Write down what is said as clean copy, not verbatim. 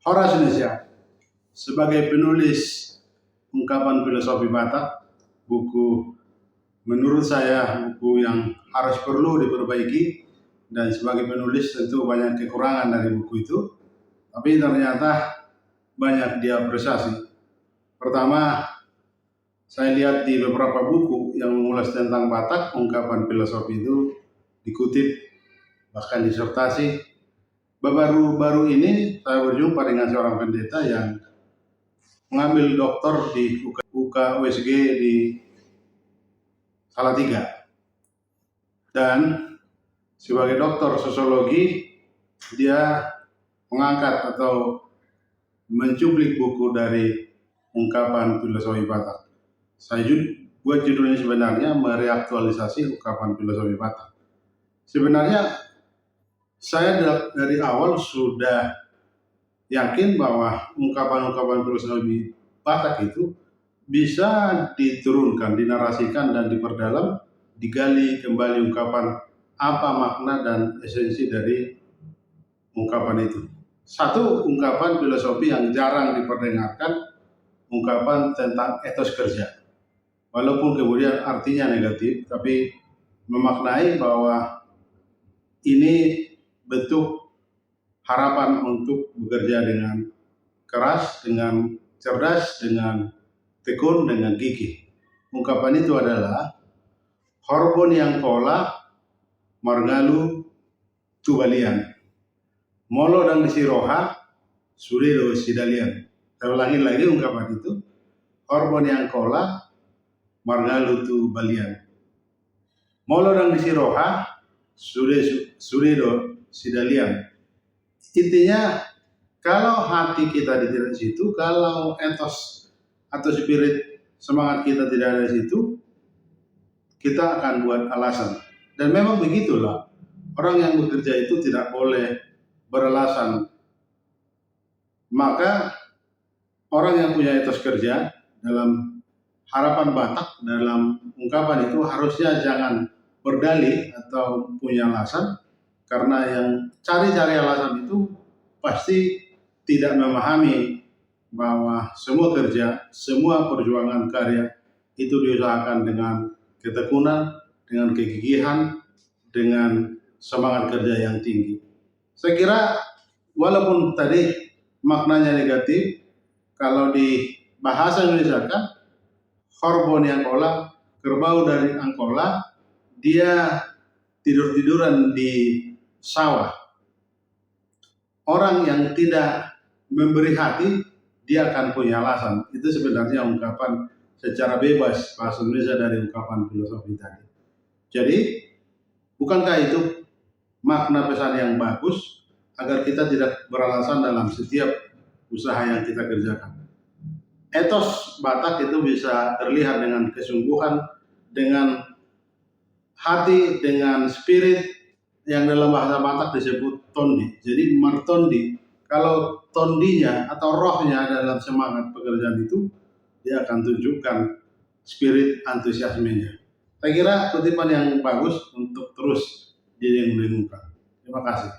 Horace Indonesia sebagai penulis ungkapan filosofi Batak, buku menurut saya buku yang harus perlu diperbaiki, dan sebagai penulis tentu banyak kekurangan dari buku itu, tapi ternyata banyak diapresiasi. Pertama, saya lihat di beberapa buku yang mengulas tentang Batak, ungkapan filosofi itu dikutip, bahkan disertasi. Baru-baru ini saya berjumpa dengan seorang pendeta yang mengambil doktor di USG di Salatiga, dan sebagai doktor sosiologi dia mengangkat atau mencuplik buku dari ungkapan filosofi Batak. Saya buat judulnya sebenarnya mereaktualisasi ungkapan filosofi Batak. Sebenarnya saya dari awal sudah yakin bahwa ungkapan-ungkapan filosofi Batak itu bisa diturunkan, dinarasikan, dan diperdalam, digali kembali ungkapan apa makna dan esensi dari ungkapan itu. Satu, ungkapan filosofi yang jarang diperdengarkan, ungkapan tentang etos kerja. Walaupun kemudian artinya negatif, tapi memaknai bahwa ini bentuk harapan untuk bekerja dengan keras, dengan cerdas, dengan tekun, dengan gigih. Ungkapan itu adalah Horbon yang kola margalu tubalian, molo dan disiroha surido sidalian. Saya ulangi lagi ungkapan itu, Horbon yang kola margalu tubalian, molo dan disiroha surido sidalian. Intinya, kalau hati kita tidak di situ, kalau etos atau spirit semangat kita tidak ada di situ, kita akan buat alasan. Dan memang begitulah, orang yang bekerja itu tidak boleh beralasan. Maka orang yang punya etos kerja dalam harapan Batak, dalam ungkapan itu harusnya jangan berdalih atau punya alasan, karena yang cari-cari alasan itu pasti tidak memahami bahwa semua kerja, semua perjuangan karya itu diusahakan dengan ketekunan, dengan kegigihan, dengan semangat kerja yang tinggi. Saya kira walaupun tadi maknanya negatif, kalau di bahasa Indonesia kan, Horbon yang kola, kerbau dari Angkola, dia tidur-tiduran di sawah. Orang yang tidak memberi hati, dia akan punya alasan. Itu sebenarnya ungkapan secara bebas bahasa Indonesia dari ungkapan filosofi tadi. Jadi, bukankah itu makna pesan yang bagus agar kita tidak beralasan dalam setiap usaha yang kita kerjakan? Etos Batak itu bisa terlihat dengan kesungguhan, dengan hati, dengan spirit yang dalam bahasa Batak disebut tondi. Jadi martondi, kalau tondinya atau rohnya dalam semangat pekerjaan itu, dia akan tunjukkan spirit antusiasmenya. Saya kira kutipan yang bagus untuk terus didengungkan. Terima kasih.